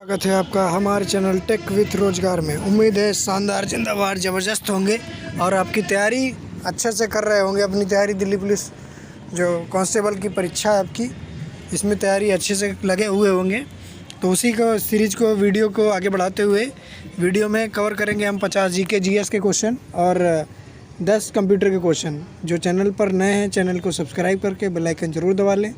स्वागत है आपका हमारे चैनल टेक विथ रोजगार में। उम्मीद है शानदार, जिंदाबाद, ज़बरदस्त होंगे और आपकी तैयारी अच्छे से कर रहे होंगे। अपनी तैयारी दिल्ली पुलिस जो कांस्टेबल की परीक्षा है आपकी, इसमें तैयारी अच्छे से लगे हुए होंगे। तो उसी को सीरीज़ को, वीडियो को आगे बढ़ाते हुए वीडियो में कवर करेंगे हम 50 जीके जीएस के क्वेश्चन और 10 कंप्यूटर के क्वेश्चन। जो चैनल पर नए हैं, चैनल को सब्सक्राइब करके बेल आइकन ज़रूर दबा लें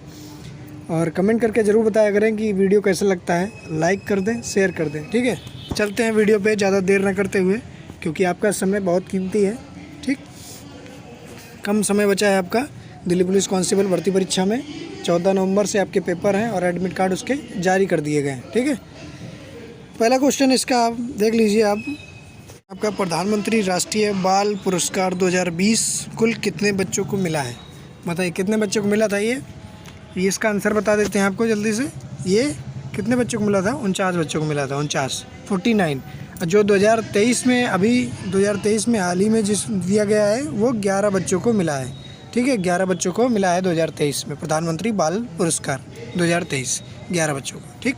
और कमेंट करके ज़रूर बताया करें कि वीडियो कैसा लगता है। लाइक कर दें, शेयर कर दें। ठीक है, चलते हैं वीडियो पे ज़्यादा देर ना करते हुए, क्योंकि आपका समय बहुत कीमती है। ठीक, कम समय बचा है आपका दिल्ली पुलिस कांस्टेबल भर्ती परीक्षा में। 14 नवंबर से आपके पेपर हैं और एडमिट कार्ड उसके जारी कर दिए गए हैं। ठीक है, पहला क्वेश्चन इसका आप देख लीजिए। आपका प्रधानमंत्री राष्ट्रीय बाल पुरस्कार 2020 कुल कितने बच्चों को मिला है? बताइए कितने बच्चों को मिला था। ये इसका आंसर बता देते हैं आपको जल्दी से। ये कितने बच्चों को मिला था? 49 बच्चों को मिला था। 49। जो 2023 में, अभी 2023 में हाल ही में जिस दिया गया है वो 11 बच्चों को मिला है। ठीक है, 11 बच्चों को मिला है 2023 में प्रधानमंत्री बाल पुरस्कार 2023, 11 बच्चों को। ठीक,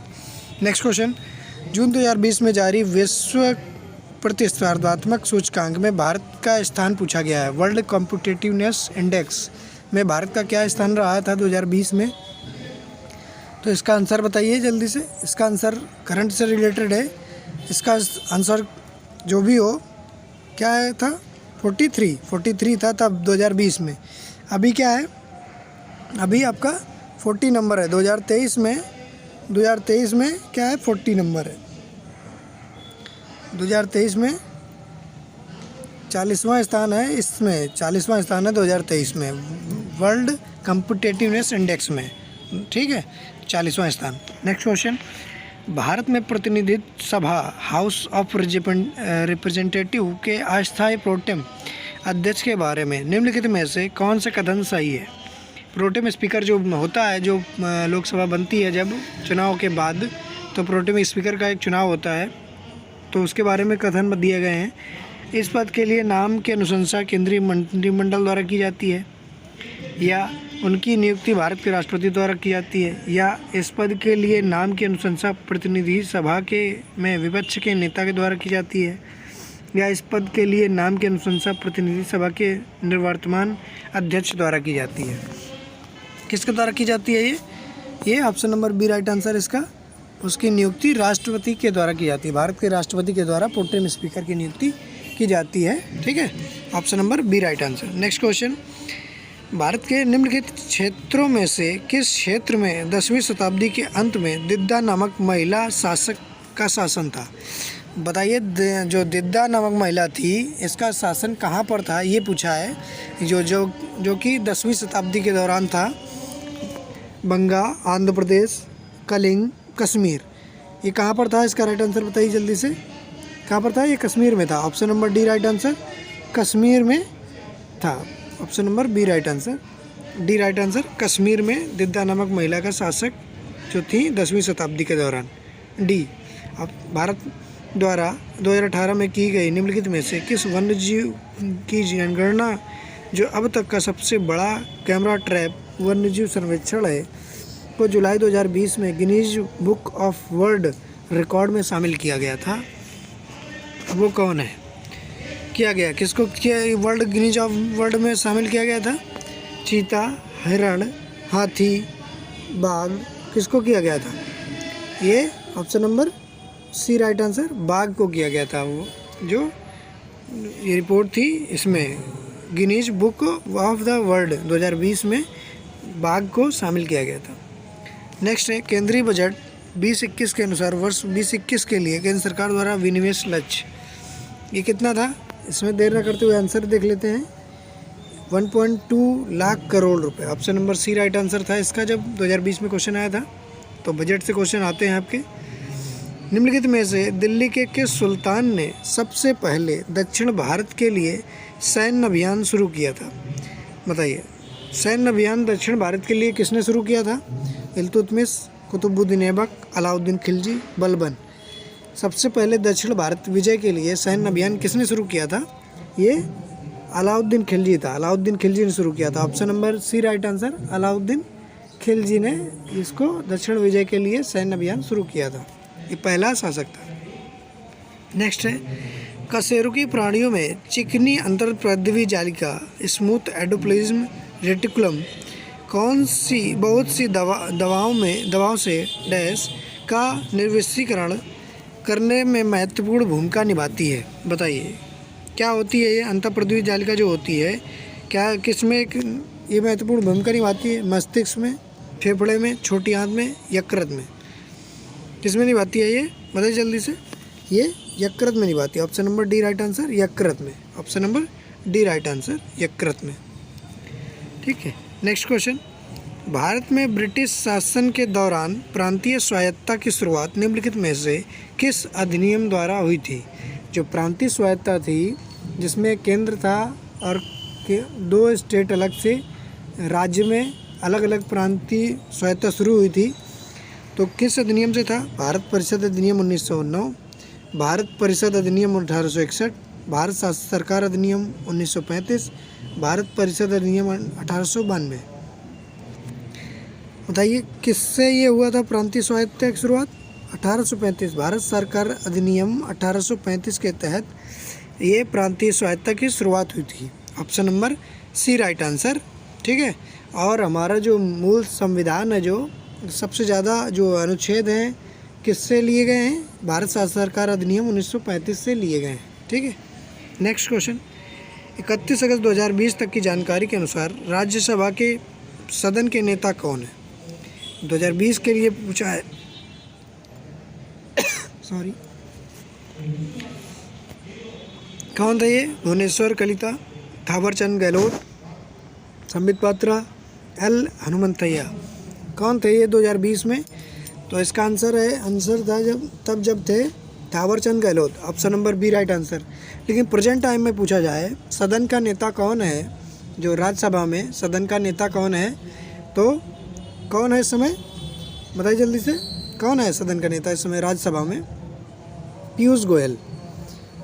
नेक्स्ट क्वेश्चन। जून 2020 में जारी विश्व प्रतिस्पर्धात्मक सूचकांक में भारत का स्थान पूछा गया है। वर्ल्ड कॉम्पिटिटिवनेस इंडेक्स में भारत का क्या स्थान रहा था 2020 में? तो इसका आंसर बताइए जल्दी से। इसका आंसर करंट से रिलेटेड है। इसका आंसर जो भी हो, क्या है था? 43 था तब 2020 में। अभी क्या है? अभी आपका 40 नंबर है 2023 में। 2023 में क्या है? 40 नंबर है। 2023 में 40वां स्थान है। इसमें 40वां स्थान है 2023 में वर्ल्ड कॉम्पिटिटिवनेस इंडेक्स में। ठीक है, 40वां स्थान। Next question. भारत में प्रतिनिधित्व सभा हाउस ऑफ रिप्रेजेंटेटिव के अस्थायी प्रोटेम अध्यक्ष के बारे में निम्नलिखित में से कौन सा कथन सही है? प्रोटेम स्पीकर जो होता है, जो लोकसभा बनती है जब चुनाव के बाद, तो प्रोटेम स्पीकर का एक चुनाव होता है, तो उसके बारे में कथन दिए गए हैं। इस पद के लिए नाम की अनुशंसा केंद्रीय मंत्रिमंडल द्वारा की जाती है, या उनकी नियुक्ति भारत के राष्ट्रपति द्वारा की जाती है, या इस पद के लिए नाम की अनुशंसा प्रतिनिधि सभा के में विपक्ष के नेता के द्वारा की जाती है, या इस पद के लिए नाम की अनुशंसा प्रतिनिधि सभा के निवर्तमान अध्यक्ष द्वारा की जाती है। किसके द्वारा की जाती है? ये option number B right answer इसका। उसकी नियुक्ति राष्ट्रपति के द्वारा की जाती है। भारत के राष्ट्रपति के द्वारा प्रोटेम स्पीकर की नियुक्ति की जाती है। ठीक है, option number B right answer. Next question. Bharat के निम्नलिखित क्षेत्रों में से किस क्षेत्र में 10वीं शताब्दी के अंत में दिद्दा नामक महिला शासक का शासन था? बताइए, जो दिद्दा नामक महिला थी, इसका शासन कहाँ पर था? ये पूछा है। जो कि 10वीं शताब्दी के दौरान था। बंगा, आंध्र प्रदेश, कलिंग, कश्मीर। ये कहाँ पर था? इसका राइट आंसर बताइए जल्दी से। कहाँ पर था? ये कश्मीर में था। Option number D right answer, Kashmir में था। Option number B right answer, D right answer. Kashmir में दिद्दा नामक महिला का शासक जो थी 10वीं शताब्दी के दौरान। डी। अब भारत द्वारा 2018 में की गई निम्नलिखित में से किस वन्यजीव की जनगणना, जो अब तक का सबसे बड़ा कैमरा ट्रैप वन्यजीव सर्वेक्षण है, को जुलाई 2020 में Guinness book of world record में शामिल किया गया था? वो कौन है? किया गया किसको वर्ल्ड गिनीज ऑफ वर्ल्ड में शामिल किया गया था? चीता, हिरण, हाथी, बाघ, किसको किया गया था? ये option number C right answer, बाघ को किया गया था। वो जो ये रिपोर्ट थी, इसमें Guinness book of the world 2020 में बाघ को शामिल किया गया था। नेक्स्ट है, केंद्रीय बजट 2021 के अनुसार वर्ष 2021 के लिए केंद्र सरकार द्वारा विनिवेश लक्ष्य ये कितना था? इसमें देर न करते हुए आंसर देख लेते हैं। 1.2 लाख करोड़ रुपए। Option number C right answer था इसका। जब 2020 में क्वेश्चन आया था, तो बजट से क्वेश्चन आते हैं आपके। निम्नलिखित में से दिल्ली के किस सुल्तान ने सबसे पहले दक्षिण भारत के लिए सैन्य अभियान शुरू किया था? बताइए, सैन्य अभियान दक्षिण भारत के लिए किसने शुरू किया था? इल्तुतमिश, कुतुबुद्दीन ऐबक, अलाउद्दीन खिलजी, बलबन। सबसे पहले दक्षिण भारत विजय के लिए सैन्य अभियान किसने शुरू किया था? ये अलाउद्दीन खिलजी था। अलाउद्दीन खिलजी ने शुरू किया था। Option number C right answer, Alauddin Khilji ने इसको दक्षिण विजय के लिए सैन्य अभियान शुरू किया था। ये पहला शासक था। नेक्स्ट है, कशेरुकी प्राणियों में चिकनी अंतर्पृथ्वी जालिका स्मूथ एंडोप्लाज्म रेटिकुलम कौन सी बहुत सी दवाओं से डैश का निर्विषीकरण करने में महत्वपूर्ण भूमिका निभाती है? बताइए क्या होती है ये अंतर्पृथ्वी जालिका जो होती है, क्या किसमें ये महत्वपूर्ण भूमिका निभाती है? मस्तिष्क में, फेफड़े में, छोटी आंत में, यकृत में? किसमें निभाती है ये? बताइए जल्दी से। ये यकृत में निभाती है। Option number D right answer, यकृत में। Option number D right answer, यकृत में। ठीक है, नेक्स्ट क्वेश्चन, भारत में ब्रिटिश शासन के दौरान प्रांतीय स्वायत्तता की शुरुआत निम्नलिखित में से किस अधिनियम द्वारा हुई थी? जो प्रांतीय स्वायत्तता थी जिसमें केंद्र था और दो स्टेट अलग से राज्य में अलग अलग प्रांतीय स्वायत्तता शुरू हुई थी, तो किस अधिनियम से था? भारत परिषद अधिनियम 1909, भारत परिषद अधिनियम 1861, भारत सरकार अधिनियम 1935, भारत परिषद अधिनियम 1892। बताइए किससे ये हुआ था प्रांतीय स्वायत्तता की शुरुआत? 1835, भारत सरकार अधिनियम 1835 के तहत ये प्रांतीय स्वायत्तता की शुरुआत हुई थी। Option number C right answer. ठीक है, और हमारा जो मूल संविधान है, जो सबसे ज़्यादा जो अनुच्छेद हैं किससे लिए गए हैं? भारत सरकार अधिनियम 1935 से लिए गए हैं। ठीक है, नेक्स्ट क्वेश्चन, 31 अगस्त 2020 तक की जानकारी के अनुसार राज्यसभा के सदन के नेता कौन है? 2020 के लिए पूछा है सॉरी, कौन था ये? भुवनेश्वर कलिता, थावरचंद गहलोत, संबित पात्रा, एल हनुमंतैया। कौन थे ये 2020 में? तो इसका आंसर था जब थे Thawarchand Gehlot. Option number B right answer. लेकिन प्रेजेंट टाइम में पूछा जाए सदन का नेता कौन है, जो राज्यसभा में सदन का नेता कौन है, तो कौन है इस समय? बताइए जल्दी से, कौन है सदन का नेता इस समय राज्यसभा में? पीयूष गोयल।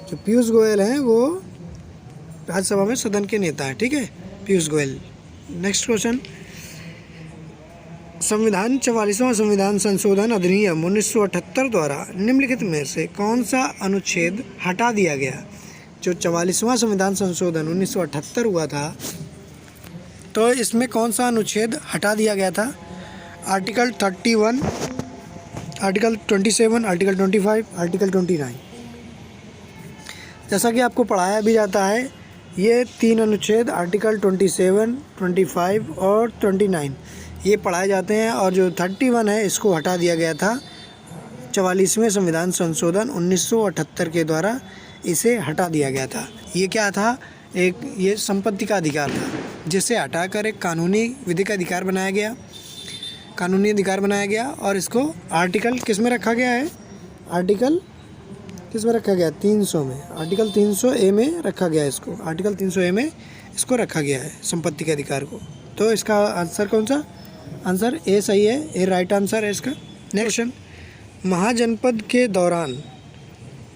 जो पीयूष गोयल हैं वो राज्यसभा में सदन के नेता हैं। ठीक है, पीयूष गोयल। नेक्स्ट क्वेश्चन, संविधान 44वां संविधान संशोधन अधिनियम 1978 द्वारा निम्नलिखित में से कौन सा अनुच्छेद हटा दिया गया? जो 44वां संविधान संशोधन 1978 हुआ था, तो इसमें कौन सा अनुच्छेद हटा दिया गया था? Article 31, article 27, article 25, article 29। जैसा कि आपको पढ़ाया भी जाता है, ये 3 अनुच्छेद आर्टिकल 27, 25 और 29 ये पढ़ाए जाते हैं, और जो 31 है इसको हटा दिया गया था 44वें संविधान संशोधन 1978 के द्वारा इसे हटा दिया गया था। ये क्या था? ये संपत्ति का अधिकार था, जिसे हटाकर एक कानूनी विधिक अधिकार बनाया गया, कानूनी अधिकार बनाया गया, और इसको आर्टिकल किस में रखा गया है? आर्टिकल किस में रखा गया? 300 में, आर्टिकल 300A में रखा गया है इसको। आर्टिकल 300A में इसको रखा गया है संपत्ति के अधिकार को। तो इसका आंसर कौन सा? आंसर ए सही है, ए राइट आंसर है इसका। नेक्स्ट क्वेश्चन, महाजनपद के दौरान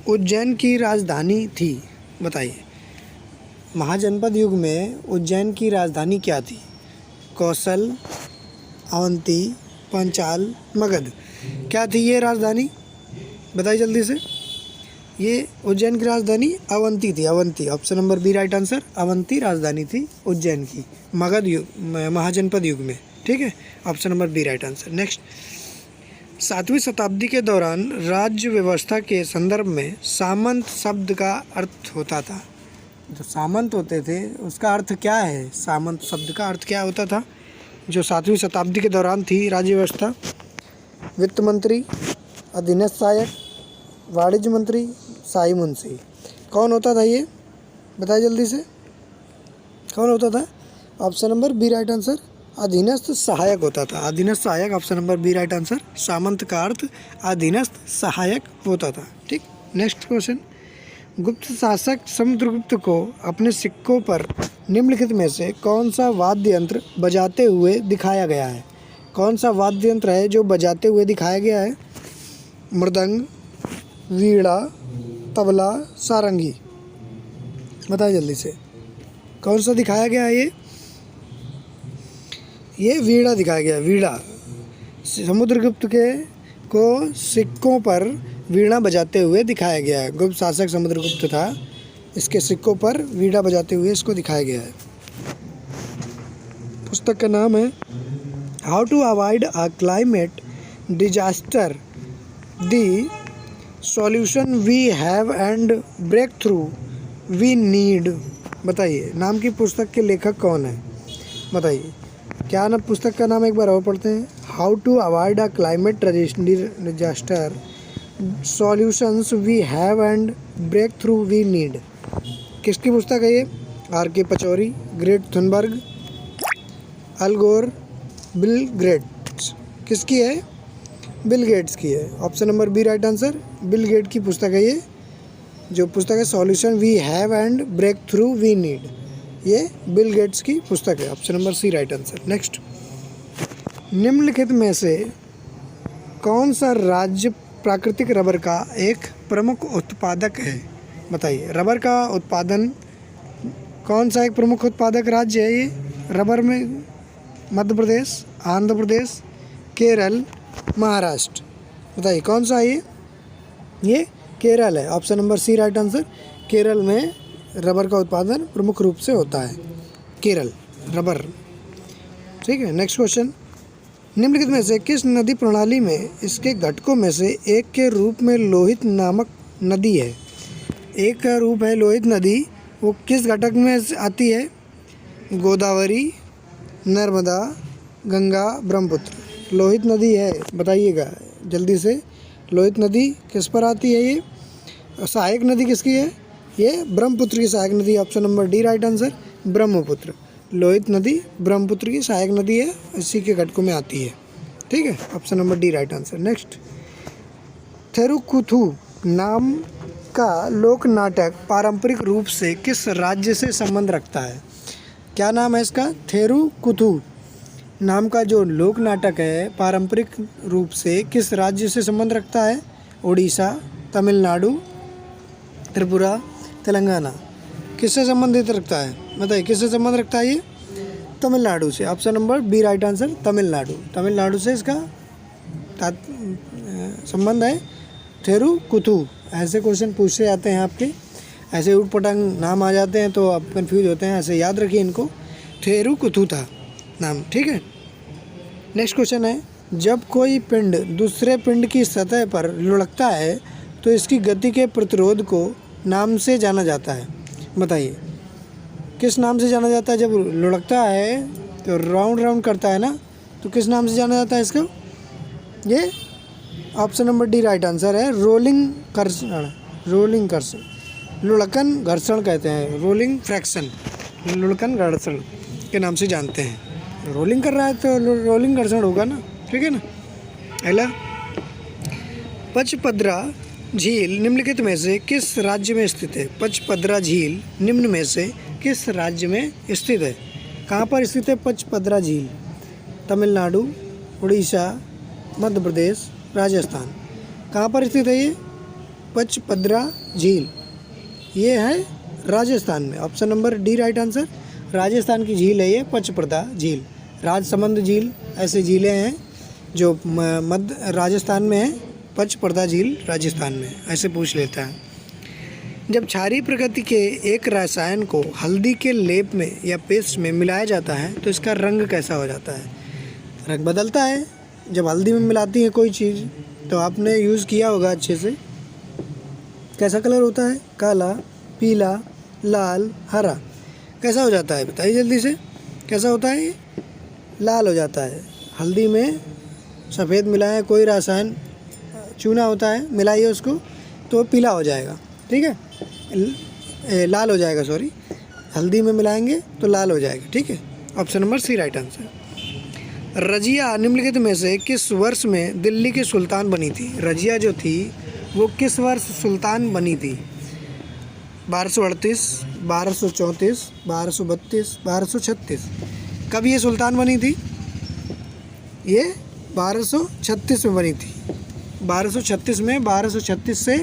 उज्जैन की राजधानी थी? बताइए महाजनपद युग में उज्जैन की राजधानी क्या थी? कौशल, अवंती, पांचाल, मगध। क्या थी ये राजधानी? बताइए जल्दी से। ये उज्जैन की राजधानी अवंती थी, Avanti. Option number B right answer, Avanti राजधानी थी उज्जैन की मगध युग, महाजनपद युग में। ठीक है, option number B right answer. Next, 7वीं शताब्दी के दौरान राज्य व्यवस्था के संदर्भ में सामंत शब्द का अर्थ होता था। जो सामंत होते थे उसका अर्थ क्या है? सामंत शब्द का अर्थ क्या होता था जो 7वीं शताब्दी के दौरान थी राज्य व्यवस्था? वित्त मंत्री, अधीनस्थ सहायक, वाणिज्य मंत्री, शाही मुंशी। कौन होता था ये? बताइए जल्दी से, कौन होता था? Option number B right answer, अधीनस्थ सहायक होता था। अधीनस्थ सहायक, option number B right answer. सामंत का अर्थ अधीनस्थ सहायक होता था। ठीक, नेक्स्ट क्वेश्चन, गुप्त शासक समुद्रगुप्त को अपने सिक्कों पर निम्नलिखित में से कौन सा वाद्य यंत्र बजाते हुए दिखाया गया है? कौन सा वाद्य यंत्र है जो बजाते हुए दिखाया गया है? मृदंग, वीणा, तबला, सारंगी। बताइए जल्दी से, कौन सा दिखाया गया है? ये वीणा दिखाया गया। वीणा समुद्रगुप्त के को सिक्कों पर वीणा बजाते हुए दिखाया गया है। गुप्त शासक समुद्रगुप्त था, इसके सिक्कों पर वीणा बजाते हुए इसको दिखाया गया है। पुस्तक का नाम है how to avoid a climate disaster, the solution we have and breakthrough we need. बताइए नाम की पुस्तक के लेखक कौन है, बताइए क्या नाम पुस्तक का नाम, एक बार और पढ़ते हैं। How to avoid a climate disaster, solutions we have and breakthrough we need. किसकी पुस्तक है ये? आर के पचौरी, ग्रेट थुनबर्ग, अल गोर, बिल गेट्स। किसकी है? बिल गेट्स की है। Option number B right answer, Bill Gate की पुस्तक है ये। जो पुस्तक है solution we have and breakthrough we need, ये बिल गेट्स की पुस्तक है। Option number C right answer. Next, निम्नलिखित में से कौन सा राज्य प्राकृतिक रबर का एक प्रमुख उत्पादक है? बताइए रबर का उत्पादन कौन सा एक प्रमुख उत्पादक राज्य है ये रबर में? मध्य प्रदेश, आंध्र प्रदेश, केरल, महाराष्ट्र। बताइए कौन सा है ये केरल है। Option number C right answer, Kerala में रबर का उत्पादन प्रमुख रूप से होता है, केरल रबर। ठीक है, नेक्स्ट क्वेश्चन, निम्नलिखित में से किस नदी प्रणाली में इसके घटकों में से एक के रूप में लोहित नामक नदी है? एक का रूप है लोहित नदी, वो किस घटक में आती है? गोदावरी, नर्मदा, गंगा, ब्रह्मपुत्र। लोहित नदी है, बताइएगा जल्दी से। लोहित नदी किस पर आती है? ये सहायक नदी किसकी है? ये ब्रह्मपुत्र की सहायक नदी। Option number D right answer, Brahmaputra. Lohit नदी ब्रह्मपुत्र की सहायक नदी है, इसी के घटकों में आती है। ठीक है, option number D right answer. Next, Therukoothu नाम का लोक नाटक पारंपरिक रूप से किस राज्य से संबंध रखता है? क्या नाम है इसका? थेरुकुथु नाम का जो लोक नाटक है पारंपरिक रूप से किस राज्य से संबंध रखता है? उड़ीसा, तमिलनाडु, त्रिपुरा, तेलंगाना। किससे संबंधित रखता है? बताइए किससे संबंध रखता है ये? तमिलनाडु से। Option number B right answer, Tamil Nadu. Tamil Nadu से इसका संबंध है, थेरुकुथु। ऐसे क्वेश्चन पूछे जाते हैं आपके, ऐसे उटपटांग नाम आ जाते हैं तो आप कंफ्यूज होते हैं, ऐसे याद रखिए इनको, थेरुकुथु था नाम। ठीक है, नेक्स्ट क्वेश्चन है, जब कोई पिंड दूसरे पिंड की सतह पर लुढ़कता है तो इसकी गति के प्रतिरोध को नाम से जाना जाता है। बताइए किस नाम से जाना जाता है? जब लुढ़कता है तो राउंड राउंड करता है ना, तो किस नाम से जाना जाता है इसको? ये option number D right answer है, रोलिंग घर्षण। रोलिंग घर्षण, लुढ़कन घर्षण कहते हैं, रोलिंग फ्रैक्शन, लुढ़कन घर्षण के नाम से जानते हैं। रोलिंग कर रहा है तो रोलिंग घर्षण होगा ना। ठीक है ना। अगला, पचपदरा झील निम्नलिखित में से किस राज्य में स्थित है? पचपदरा झील निम्न में से किस राज्य में स्थित है? कहाँ पर स्थित है पचपदरा झील? तमिलनाडु, उड़ीसा, मध्य प्रदेश, राजस्थान। कहाँ पर स्थित है ये पचपदरा झील? ये है राजस्थान में। Option number D right answer, Rajasthan की झील है ये पचपदरा झील। राजसमंद झील, ऐसे झीलें हैं जो मध्य राजस्थान में है, पचपदरा झील राजस्थान में, ऐसे पूछ लेता है। जब क्षारीय प्रकृति के एक रसायन को हल्दी के लेप में या पेस्ट में मिलाया जाता है तो इसका रंग कैसा हो जाता है? रंग बदलता है। जब हल्दी में मिलाती है कोई चीज़ तो आपने यूज़ किया होगा अच्छे से, कैसा कलर होता है? काला, पीला, लाल, हरा। कैसा हो जाता है बताइए जल्दी से, कैसा होता है? लाल हो जाता है। हल्दी में सफ़ेद मिलाया, कोई रासायन चूना होता है, मिलाइए उसको तो पीला हो जाएगा। ठीक है, लाल हो जाएगा, सॉरी, हल्दी में मिलाएंगे तो लाल हो जाएगा। ठीक है, option number C right answer. Razia निम्नलिखित में से किस वर्ष में दिल्ली की सुल्तान बनी थी? रजिया जो थी वो किस वर्ष सुल्तान बनी थी? 1238, 1234, 1232, 1236। कब ये सुल्तान बनी थी? ये 1236 में बनी थी। 1236 में, 1236 से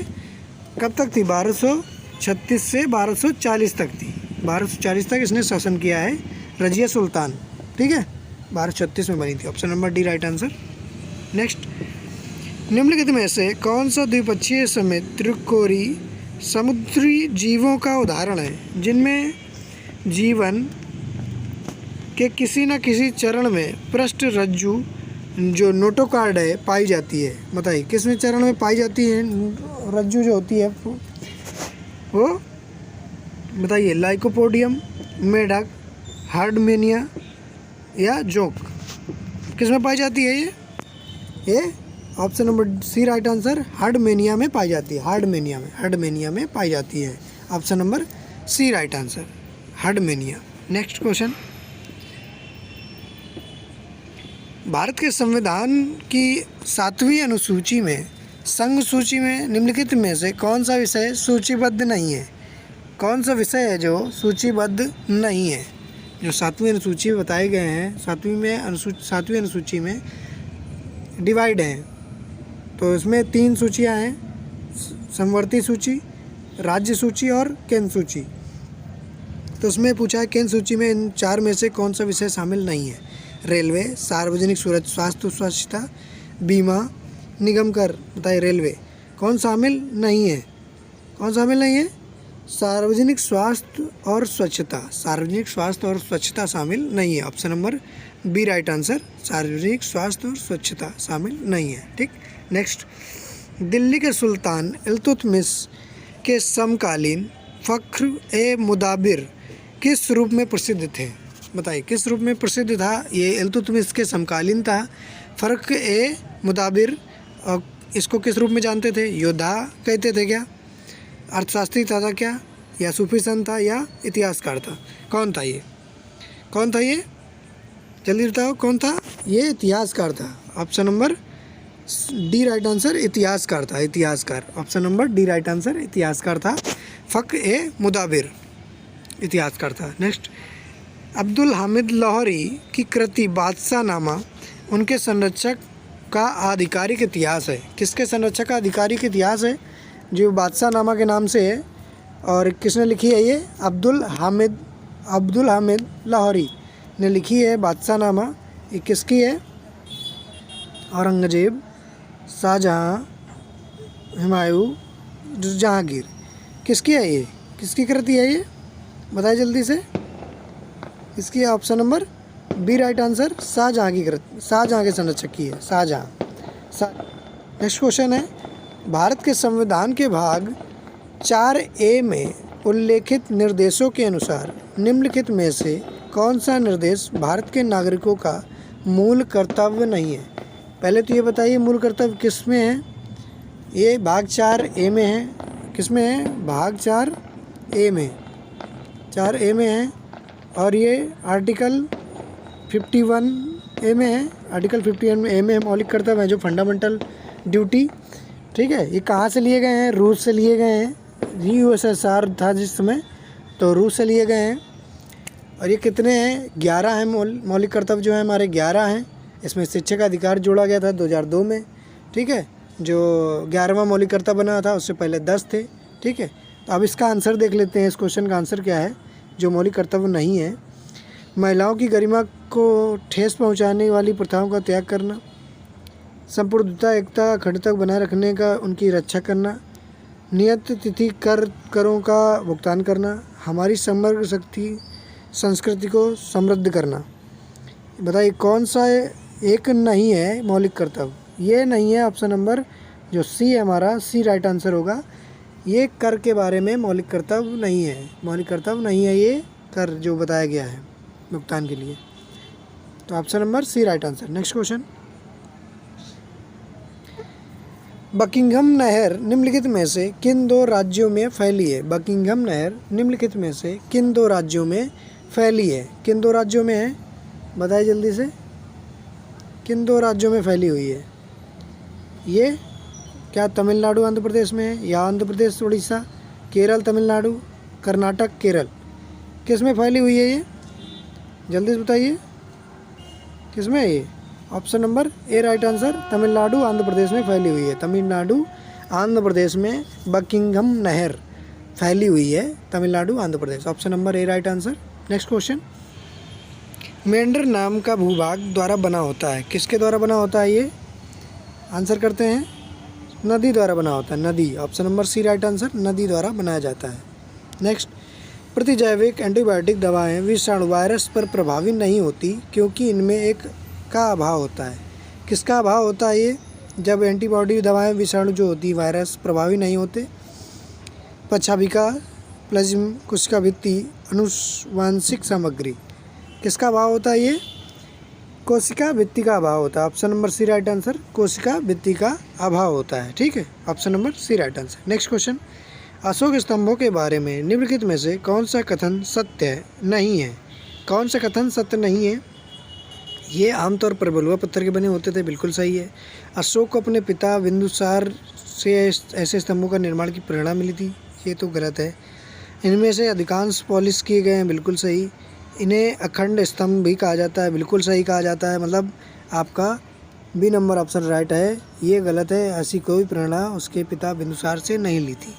कब तक थी? 1236 से 1240 तक थी। 1240 तक इसने शासन किया है, रजिया सुल्तान। ठीक है, 1236 में बनी थी। Option number D right answer. Next, निम्नलिखित में से कौन सा द्विपक्षीय समेत त्रिकोणीय समुद्री जीवों का उदाहरण है जिनमें जीवन के किसी न किसी चरण में पृष्ठ रज्जु जो नोटोकॉर्ड है पाई जाती है? बताइए किसमें चरण में पाई जाती है रज्जु जो होती है वो? बताइए लाइकोपोडियम, मेढक, हार्डमेनिया या जोक, किसमें पाई जाती है ये option number C right answer हार्डमेनिया में पाई जाती है। हार्डमेनिया में पाई जाती है। Option number C right answer हार्डमेनिया। नेक्स्ट क्वेश्चन, भारत के संविधान की 7वीं अनुसूची में संघ सूची में निम्नलिखित में से कौन सा विषय सूचीबद्ध नहीं है? कौन सा विषय है जो सूचीबद्ध नहीं है? जो 7वीं अनुसूची बताए गए हैं, 7वीं अनुसूची में डिवाइड हैं, तो इसमें 3 सूचियां हैं, समवर्ती सूची, राज्य सूची और केंद्र सूची। तो उसमें पूछा है केंद्र सूची में इन 4 में से कौन सा विषय शामिल नहीं है? रेलवे, सार्वजनिक स्वास्थ्य स्वच्छता, बीमा, निगम कर। बताइए रेलवे कौन शामिल नहीं है? कौन शामिल नहीं है? सार्वजनिक स्वास्थ्य और स्वच्छता। सार्वजनिक स्वास्थ्य और स्वच्छता शामिल नहीं है। Option number B right answer सार्वजनिक स्वास्थ्य और स्वच्छता शामिल नहीं है। ठीक। नेक्स्ट, दिल्ली के सुल्तान इल्तुतमिश के समकालीन फ़ख्र ए मुदाबिर किस रूप में प्रसिद्ध थे? बताइए किस रूप में प्रसिद्ध था? ये इल्तुतमिश के समकालीन था। फ़ख्र ए मुदाबिर, और इसको किस रूप में जानते थे? योद्धा कहते थे क्या? अर्थशास्त्री था क्या? या सूफी संत था या इतिहासकार था? कौन था ये? कौन था ये? जल्दी बताओ कौन था? ये इतिहासकार था। Option number D right answer इतिहासकार था। इतिहासकार। Option number D right answer इतिहासकार था। फ़ख्र ए मुदाबिर इतिहासकार था। नेक्स्ट, अब्दुल हामिद लाहौरी की कृति बादशाह नामा उनके संरक्षक का आधिकारिक इतिहास है। किसके संरक्षक का आधिकारिक इतिहास है? जो बादशाह नामा के नाम से है। और किसने लिखी है ये? अब्दुल हामिद लाहौरी ने लिखी है बादशाह नामा। ये किसकी है? औरंगजेब, शाहजहाँ, हुमायूं, जहांगीर, किसकी है ये? किसकी कृति है ये? बताइए जल्दी से। इसकी option number B right answer Shah Jahan की कृति, शाहजहाँ के संरक्षक की है। शाहजहाँ। नेक्स्ट क्वेश्चन है, भारत के संविधान के भाग 4A में उल्लेखित निर्देशों के अनुसार निम्नलिखित में से कौन सा निर्देश भारत के नागरिकों का मूल कर्तव्य नहीं है? पहले तो ये बताइए मूल कर्तव्य किस में है? ये भाग 4A में है। किस में है? भाग 4A में। 4A में है। और ये आर्टिकल 51A में है। आर्टिकल 51A में मौलिक कर्तव्य है जो फंडामेंटल ड्यूटी। ठीक है। ये कहाँ से लिए गए हैं? रूस से लिए गए हैं। USSR था जिस समय, तो रूस से लिए गए हैं। और ये कितने हैं? 11 हैं। मौलिक कर्तव्य जो है हमारे 11 हैं। इसमें शिक्षा का अधिकार जोड़ा गया था 2002 में। ठीक है। जो 11वां मौलिक कर्तव्य बना था उससे पहले 10 थे। ठीक है। तो अब इसका आंसर देख लेते हैं। इस क्वेश्चन का आंसर क्या है जो मौलिक कर्तव्य नहीं है? महिलाओं की गरिमा को ठेस पहुंचाने वाली प्रथाओं का त्याग करना, संप्रभुता, एकता, अखंडता बनाए रखने का उनकी रक्षा करना, नियत तिथि करों का भुगतान करना, हमारी समग्र शक्ति संस्कृति को समृद्ध करना। बताइए कौन सा एक नहीं है मौलिक कर्तव्य? ये नहीं है। ऑप्शन नंबर जो सी है हमारा, सी राइट आंसर होगा। ये कर के बारे में मौलिक कर्तव्य नहीं है। मौलिक कर्तव्य नहीं है ये कर जो बताया गया है भुगतान के लिए। तो option number C right answer. Next question, Buckingham नहर निम्नलिखित में से किन 2 राज्यों में फैली है? बकिंघम नहर निम्नलिखित में से किन 2 राज्यों में फैली है? किन 2 राज्यों में है? बताइए जल्दी से। किन 2 राज्यों में फैली हुई है? ये क्या तमिलनाडु आंध्र प्रदेश में है, या आंध्र प्रदेश उड़ीसा, केरल तमिलनाडु, कर्नाटक केरल? किस में फैली हुई है ये? जल्दी से बताइए किस में है ये? Option number A right answer Tamil Nadu Andhra Pradesh में फैली हुई है। तमिलनाडु आंध्र प्रदेश में बकिंघम नहर फैली हुई है। Tamil Nadu Andhra Pradesh. Option number A right answer. Next question, Mendhar नाम का भूभाग द्वारा बना होता है। किसके द्वारा बना होता है ये? आंसर करते हैं। नदी द्वारा बना होता है, नदी। Option number C right answer, नदी द्वारा बनाया जाता है। नेक्स्ट, प्रतिजैविक एंटीबायोटिक दवाएं विषाणु वायरस पर प्रभावी नहीं होती क्योंकि इनमें एक का अभाव होता है। किसका अभाव होता है ये? जब एंटीबॉडी दवाएं विषाणु जो होती है वायरस प्रभावी नहीं होते। पक्षाभिका, प्लाज्म, कोशिका भित्ति, अनुवांशिक सामग्री। किसका अभाव होता है ये? कोशिका भित्ति का अभाव होता है। Option number C right answer, कोशिका भित्ति का अभाव होता है। ठीक है, option number C right answer. Next question, Ashoka स्तंभों के बारे में निम्नलिखित में से कौन सा कथन सत्य नहीं है? कौन सा कथन सत्य नहीं है? ये आमतौर पर बलुआ पत्थर के बने होते थे, बिल्कुल सही है। अशोक को अपने पिता बिंदुसार से ऐसे स्तंभों का निर्माण की प्रेरणा मिली थी, ये तो गलत है। इनमें से अधिकांश पॉलिश किए गए हैं, बिल्कुल सही। इन्हें अखंड स्तंभ भी कहा जाता है, बिल्कुल सही कहा जाता है। मतलब आपका बी नंबर ऑप्शन राइट है, ये गलत है। ऐसी कोई प्रेरणा उसके पिता बिंदुसार से नहीं ली थी।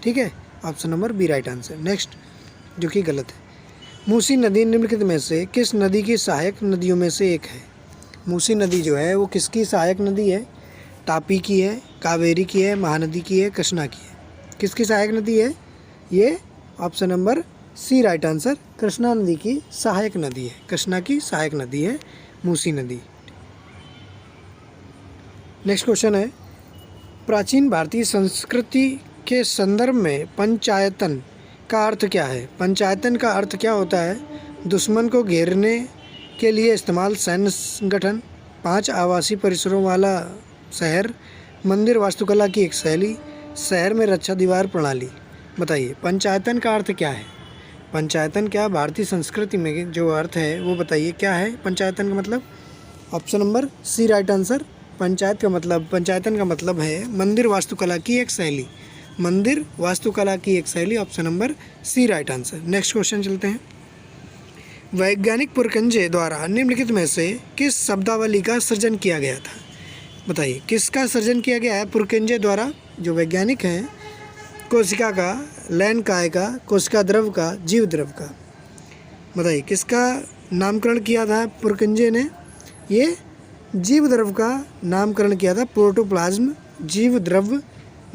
ठीक है, option number B right answer. Next, जो कि गलत है, मूसी नदी निम्नलिखित में से किस नदी की सहायक नदियों में से एक है? मूसी नदी जो है वो किसकी सहायक नदी है? तापी की है, कावेरी की है, महानदी की है, कृष्णा की है? किसकी सहायक नदी है ये? Option number C right answer, Krishna नदी की सहायक नदी है। कृष्णा की सहायक नदी है मूसी नदी। नेक्स्ट क्वेश्चन है, प्राचीन भारतीय संस्कृति के संदर्भ में पंचायतन का अर्थ क्या है? पंचायतन का अर्थ क्या होता है? दुश्मन को घेरने के लिए इस्तेमाल सैन्य संगठन, 5 आवासीय परिसरों वाला शहर, मंदिर वास्तुकला की एक शैली, शहर में रक्षा दीवार प्रणाली। बताइए पंचायतन का अर्थ क्या है? पंचायतन क्या भारतीय संस्कृति में जो अर्थ है वो बताइए क्या है पंचायतन का मतलब? Option number C right answer, पंचायतन का मतलब है मंदिर वास्तुकला की एक शैली, मंदिर वास्तुकला की एक शैली। Option number C right answer. Next question चलते हैं, वैज्ञानिक पुरकंजे द्वारा निम्नलिखित में से किस शब्दावली का सृजन किया गया था? बताइए किसका सृजन किया गया है पुरकंजे द्वारा? जो वैज्ञानिक हैं, कोशिका का, लैन काय का, कोशिका द्रव का, जीव द्रव का। बताइए किसका नामकरण किया था पुरकंजे ने? ये जीव द्रव का नामकरण किया था, प्रोटोप्लाज्म। जीव द्रव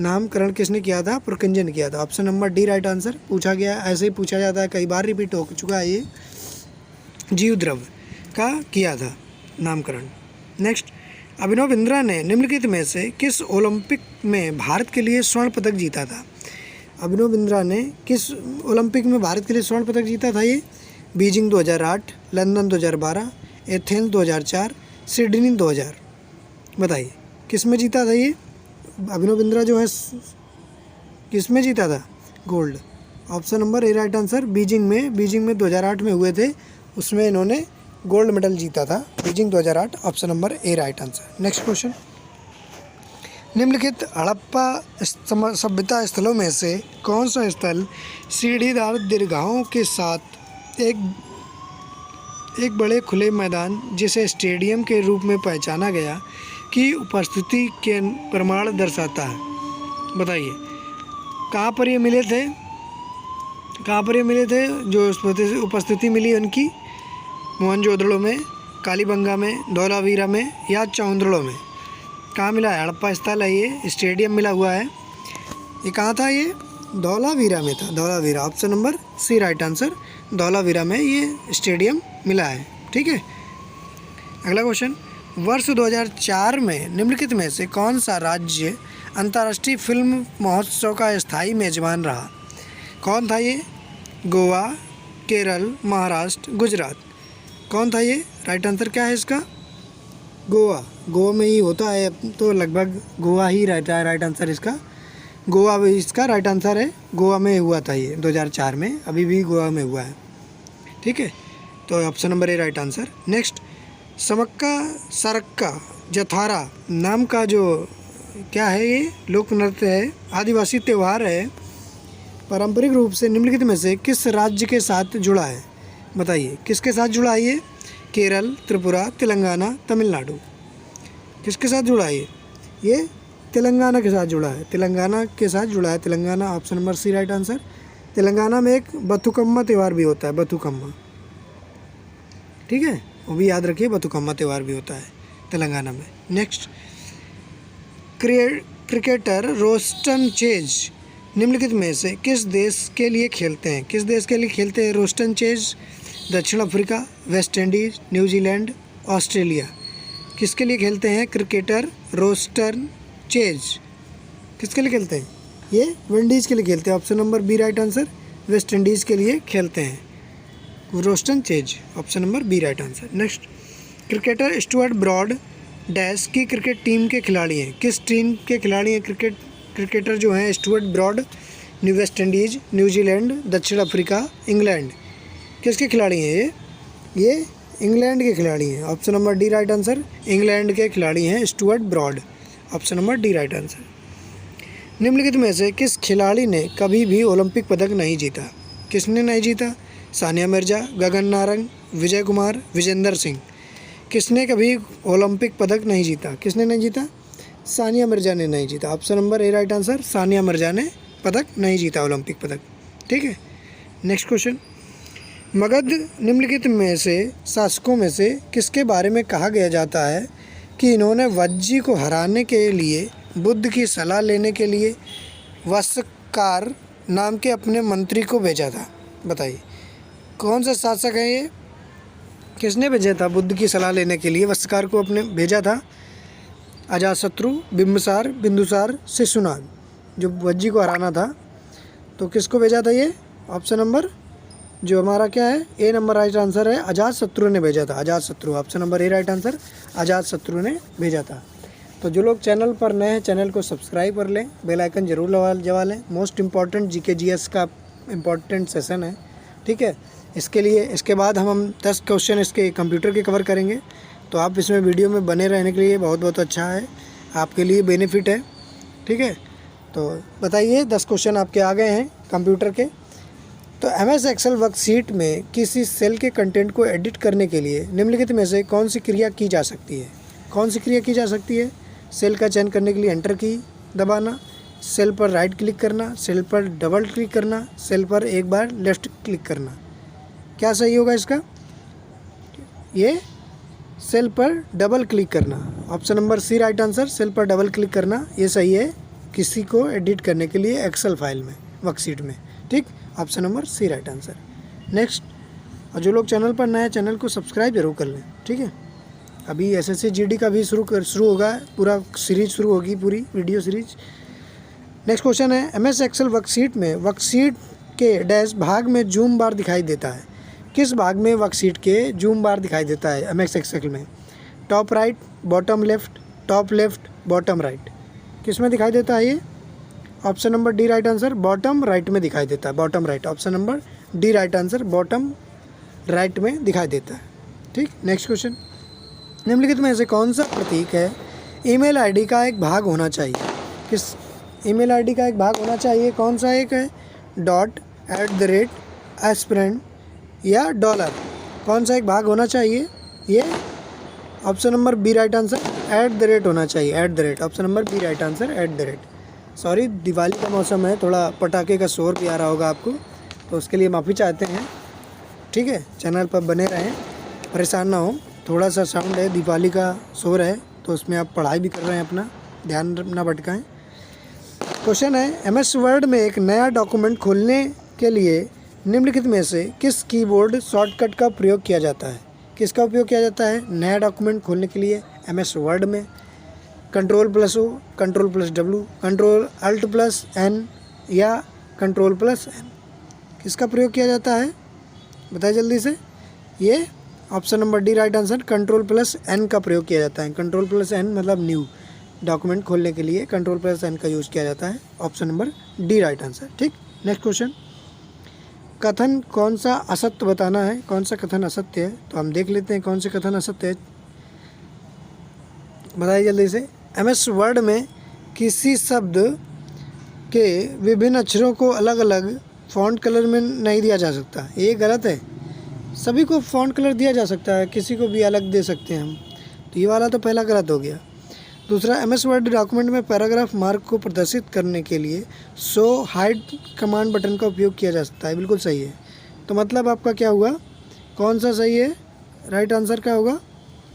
नामकरण किसने किया था? पुरकंजे ने किया था। Option number D right answer. पूछा गया, ऐसे ही पूछा जाता है, कई बार रिपीट हो चुका है ये। जीव द्रव का किया था नामकरण। नेक्स्ट, अभिनव बिंद्रा ने निम्नलिखित में से किस ओलंपिक में भारत के लिए स्वर्ण पदक जीता था? अभिनव बिंद्रा ने किस ओलंपिक में भारत के लिए स्वर्ण पदक जीता था? ये बीजिंग 2008, लंदन 2012, एथेंस 2004, सिडनी 2000। बताइए किस में जीता था ये? अभिनव बिंद्रा जो है किस में जीता था gold? Option number A right answer, Beijing में 2008 में हुए थे, उसमें इन्होंने गोल्ड मेडल जीता था, Beijing 2008। Option number A right answer. Next question, निम्नलिखित हड़प्पा सभ्यता स्थलों में से कौन सा स्थल सीढ़ीदार दीर्घाओं के साथ एक बड़े खुले मैदान जिसे स्टेडियम के रूप में पहचाना गया की उपस्थिति के प्रमाण दर्शाता है? बताइए कहाँ पर ये मिले थे? कहाँ पर ये मिले थे जो उपस्थिति मिली उनकी? मोहनजोदड़ो में, कालीबंगा में, धौलावीरा में या चौंद्रों में? कहाँ मिला है? हड़प्पा स्थल है ये, स्टेडियम मिला हुआ है। ये कहाँ था? ये धौलावीरा में था, Dholavira. Option number C right answer, Dholavira में ये स्टेडियम मिला है। ठीक है, अगला क्वेश्चन, वर्ष 2004 में निम्नलिखित में से कौन सा राज्य अंतर्राष्ट्रीय फिल्म महोत्सव का स्थायी मेजबान रहा? कौन था ये? गोवा, केरल, महाराष्ट्र, गुजरात। कौन था ये? राइट आंसर क्या है इसका? गोवा। गोवा में ही होता है, तो लगभग गोवा ही राइट आंसर इसका। गोवा भी इसका राइट आंसर है। गोवा में हुआ था ये 2004 में, अभी भी गोवा में हुआ है। ठीक है, तो option number A right answer. Next, Sammakka Sarakka Jathara नाम का जो क्या है, ये लोक नृत्य है, आदिवासी त्यौहार है, पारंपरिक रूप से निम्नलिखित में से किस राज्य के साथ जुड़ा है? बताइए किसके साथ जुड़ा है ये? केरल, त्रिपुरा, तेलंगाना, तमिलनाडु। किसके साथ जुड़ा है ये? तेलंगाना के साथ जुड़ा है, तेलंगाना के साथ जुड़ा है, Telangana. Option number C right answer. Telangana में एक बथुकम्मा त्यौहार भी होता है, बथुकम्मा। ठीक है, वो भी याद रखिए, बथुकम्मा त्यौहार भी होता है तेलंगाना में। नेक्स्ट, क्रिकेटर रोस्टन चेज निम्नलिखित में से किस देश के लिए खेलते हैं? किस देश के लिए खेलते हैं रोस्टन चेज? दक्षिण Africa, West Indies, New Zealand, Australia. किसके लिए खेलते हैं क्रिकेटर रोस्टन चेज? किसके लिए खेलते हैं? ये विंडीज़ के लिए खेलते हैं। Option number B right answer. West Indies के लिए खेलते हैं Roston Chase. Option number B right answer. Next, cricketer Stuart Broad dash की क्रिकेट टीम के खिलाड़ी हैं? किस टीम के खिलाड़ी हैं क्रिकेटर जो हैं Stuart Broad? West Indies, New Zealand, दक्षिण अफ्रीका, इंग्लैंड। किसके खिलाड़ी हैं ये इंग्लैंड के खिलाड़ी हैं। Option number D right answer. England के खिलाड़ी हैं Stuart Broad. Option number D right answer. निम्नलिखित में से किस खिलाड़ी ने कभी भी ओलंपिक पदक नहीं जीता? किसने नहीं जीता? सानिया मिर्जा, गगन नारंग, विजय कुमार, विजेंदर सिंह। किसने कभी ओलंपिक पदक नहीं जीता? किसने नहीं जीता? सानिया मिर्जा ने नहीं जीता। Option number A right answer. Sania Mirza ने पदक नहीं जीता ओलंपिक पदक। ठीक है। नेक्स्ट क्वेश्चन, मगध निम्नलिखित में से शासकों में से किसके बारे में कहा गया जाता है कि इन्होंने वज्जी को हराने के लिए बुद्ध की सलाह लेने के लिए वस्कार नाम के अपने मंत्री को भेजा था? बताइए कौन सा शासक है ये? किसने भेजा था बुद्ध की सलाह लेने के लिए वस्कार को अपने भेजा था? अजातशत्रु, बिंबिसार, बिंदुसार, शिशुनाग। जो वज्जी को हराना था तो किसको भेजा था ये? ऑप्शन नंबर जो हमारा क्या है ए नंबर राइट आंसर है। अजातशत्रु ने भेजा था। Ajatashatru. Option number A right answer. Ajatashatru ने भेजा था। तो जो लोग चैनल पर नए हैं चैनल को सब्सक्राइब कर लें, बेल आइकन जरूर दबा लें। मोस्ट इम्पॉर्टेंट जीके जीएस का इम्पॉर्टेंट सेशन है। ठीक है। इसके लिए इसके बाद हम 10 क्वेश्चन इसके कंप्यूटर के कवर करेंगे। तो आप इसमें वीडियो में बने रहने के लिए बहुत बहुत अच्छा है, आपके लिए बेनिफिट है। ठीक है। तो बताइए 10 क्वेश्चन आपके आ गए हैं कंप्यूटर के। तो एमएस एक्सेल वर्कशीट में किसी सेल के कंटेंट को एडिट करने के लिए निम्नलिखित में से कौन सी क्रिया की जा सकती है? कौन सी क्रिया की जा सकती है? सेल का चयन करने के लिए एंटर की दबाना, सेल पर राइट क्लिक करना, सेल पर डबल क्लिक करना, सेल पर एक बार लेफ्ट क्लिक करना। क्या सही होगा इसका? ये सेल पर डबल क्लिक करना। Option number C right answer. Cell पर डबल क्लिक करना ये सही है किसी को एडिट करने के लिए एक्सेल फाइल में, वर्कशीट में। ठीक। Option number C right answer. Next, और जो लोग चैनल पर नए हैं चैनल को सब्सक्राइब जरूर कर लें। ठीक है। अभी एसएससी जीडी का भी शुरू होगा, पूरा सीरीज शुरू होगी, पूरी वीडियो सीरीज। नेक्स्ट क्वेश्चन है, एमएस एक्सेल वर्कशीट में वर्कशीट के डैश भाग में जूम बार दिखाई देता है? किस भाग में वर्कशीट के जूम बार दिखाई देता है एमएस एक्सेल में? Top right, bottom left, top left, bottom right. किस में दिखाई देता है ये? Option number D right answer. Bottom right में दिखाई देता है। Bottom right. Option number D right answer. Bottom right में दिखाई देता है। ठीक। नेक्स्ट क्वेश्चन, निम्नलिखित में से कौन सा प्रतीक है ईमेल आईडी का एक भाग होना चाहिए? किस ईमेल आईडी का एक भाग होना चाहिए? कौन सा एक है? डॉट, @ एस्पिरेंट या डॉलर। कौन सा एक भाग होना चाहिए? ये option number B right answer. @ होना चाहिए। @ Option number B right answer. @ Sorry, Diwali का मौसम है, थोड़ा पटाखे का शोर भी आ रहा होगा आपको, तो उसके लिए माफ़ी चाहते हैं। ठीक है। चैनल पर बने रहें, परेशान ना हो। थोड़ा सा साउंड है, दिवाली का शोर है, तो उसमें आप पढ़ाई भी कर रहे हैं, अपना ध्यान ना भटकाएं। क्वेश्चन है, एमएस वर्ड में एक नया डॉक्यूमेंट खोलने के लिए निम्नलिखित में से किस कीबोर्ड शॉर्टकट का प्रयोग किया जाता है? किसका उपयोग किया जाता है नया डॉक्यूमेंट खोलने के लिए एमएस वर्ड में? Ctrl+O, Ctrl+W, Ctrl+Alt+N या Ctrl+N। किसका प्रयोग किया जाता है बताइए जल्दी से? ये option number D right answer. Ctrl+N का प्रयोग किया जाता है। Ctrl+N मतलब न्यू डॉक्यूमेंट खोलने के लिए Ctrl+N का यूज़ किया जाता है। Option number D right answer. ठीक। नेक्स्ट क्वेश्चन, कथन कौन सा असत्य बताना है? कौन सा कथन असत्य है? तो हम देख लेते हैं कौन से कथन असत्य है, बताइए जल्दी से। एमएस वर्ड में किसी शब्द के विभिन्न अक्षरों को अलग अलग फ़ॉन्ट कलर में नहीं दिया जा सकता। ये गलत है। सभी को फ़ॉन्ट कलर दिया जा सकता है, किसी को भी अलग दे सकते हैं हम। तो ये वाला तो पहला गलत हो गया। दूसरा, एमएस वर्ड डॉक्यूमेंट में पैराग्राफ मार्क को प्रदर्शित करने के लिए शो हाइड कमांड बटन का उपयोग किया जा सकता है। बिल्कुल सही है। तो मतलब आपका क्या हुआ? कौन सा सही है? राइट आंसर क्या होगा?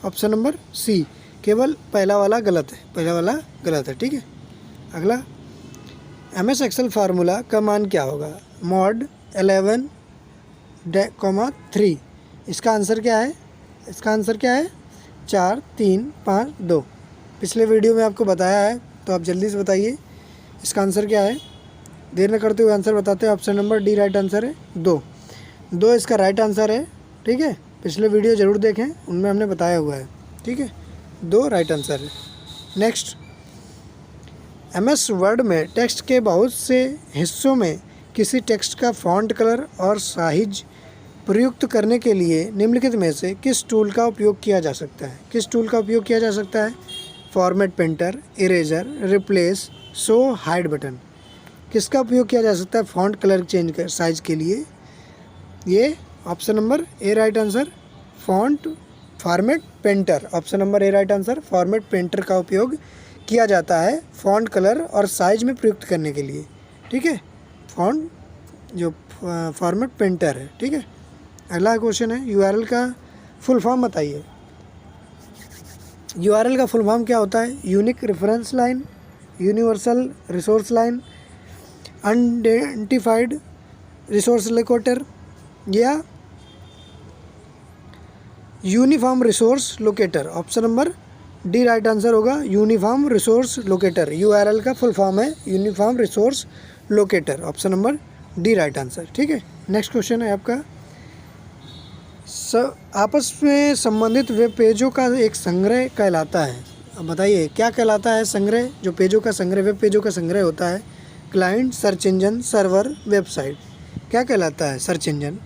Option number C. केवल पहला वाला गलत है। पहला वाला गलत है। ठीक है। अगला, MS एक्सेल फार्मूला का मान क्या होगा? मॉड 11,3। इसका आंसर क्या है? 4 3 5 2। पिछले वीडियो में आपको बताया है, तो आप जल्दी से बताइए इसका आंसर क्या है। देर न करते हुए आंसर बताते हैं। Option number D right answer है। 2 इसका राइट आंसर है। ठीक है, पिछले वीडियो ज़रूर देखें, उनमें हमने बताया हुआ है। ठीक है, 2 राइट आंसर है। नेक्स्ट, MS वर्ड में टेक्स्ट के बहुत से हिस्सों में किसी टेक्स्ट का फॉन्ट कलर और साइज प्रयुक्त करने के लिए निम्नलिखित में से किस टूल का उपयोग किया जा सकता है? किस टूल का उपयोग किया जा सकता है? Format painter, eraser, replace, show, hide button. किसका उपयोग किया जा सकता है फॉन्ट कलर चेंज कर साइज के लिए? ये option number A right answer, format painter. Option number A right answer, format painter का उपयोग किया जाता है फॉन्ट कलर और साइज में प्रयुक्त करने के लिए। ठीक है, फॉर्मेट पेंटर है। ठीक है, अगला क्वेश्चन है, URL का फुल फॉर्म बताइए। URL का फुल फॉर्म क्या होता है? Unique reference line, universal resource line, unidentified resource locator या uniform resource locator. Option number D right answer होगा, यूनिफॉर्म रिसोर्स लोकेटर। URL का फुल फॉर्म है uniform resource locator. Option number D right answer. ठीक है, next question है आपका, आपस में संबंधित वेब पेजों का एक संग्रह कहलाता है। अब बताइए क्या कहलाता है संग्रह? जो पेजों का संग्रह, वेब पेजों का संग्रह होता है, client, search engine, server, website. क्या कहलाता है? Search engine.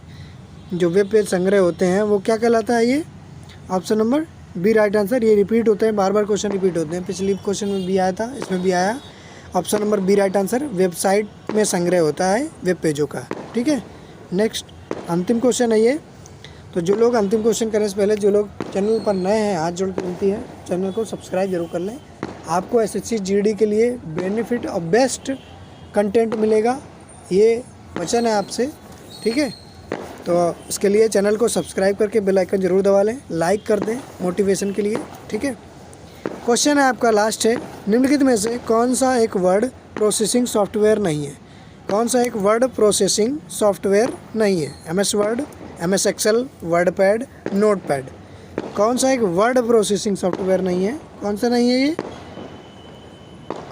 जो वेब पेज संग्रह होते हैं वो क्या कहलाता है? ये option number B right answer. ये रिपीट होते हैं, बार बार क्वेश्चन रिपीट होते हैं। पिछले क्वेश्चन में भी आया था, इसमें भी आया। Option number B right answer, website में संग्रह होता है वेब पेजों का। ठीक है, नेक्स्ट अंतिम क्वेश्चन है ये। तो जो लोग अंतिम क्वेश्चन करने से पहले, जो लोग चैनल पर नए हैं, हाथ जोड़ के विनती है चैनल को सब्सक्राइब जरूर कर लें। आपको SSC GD के लिए बेनिफिट और बेस्ट कंटेंट मिलेगा, ये वचन है आपसे। ठीक है, तो इसके लिए चैनल को सब्सक्राइब करके बेल आइकन जरूर दबा लें, लाइक कर दें मोटिवेशन के लिए। ठीक है, क्वेश्चन है आपका लास्ट है, निम्नलिखित में से कौन सा एक वर्ड प्रोसेसिंग सॉफ्टवेयर नहीं है? कौन सा एक वर्ड प्रोसेसिंग सॉफ्टवेयर नहीं है? MS Word, MS Excel, WordPad, Notepad. कौन सा एक वर्ड प्रोसेसिंग सॉफ्टवेयर नहीं है? कौन सा नहीं है ये?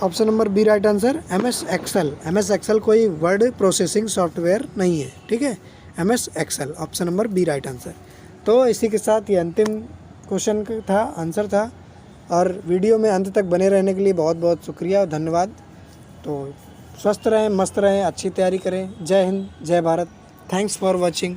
Option number B right answer, MS Excel. MS Excel कोई वर्ड प्रोसेसिंग सॉफ्टवेयर नहीं है। ठीक है, MS Excel, option number B right answer. तो इसी के साथ ये अंतिम क्वेश्चन था, आंसर था। और वीडियो में अंत तक बने रहने के लिए बहुत बहुत शुक्रिया और धन्यवाद। तो स्वस्थ रहें, मस्त रहें, अच्छी तैयारी करें। जय हिंद, जय भारत। Thanks for watching.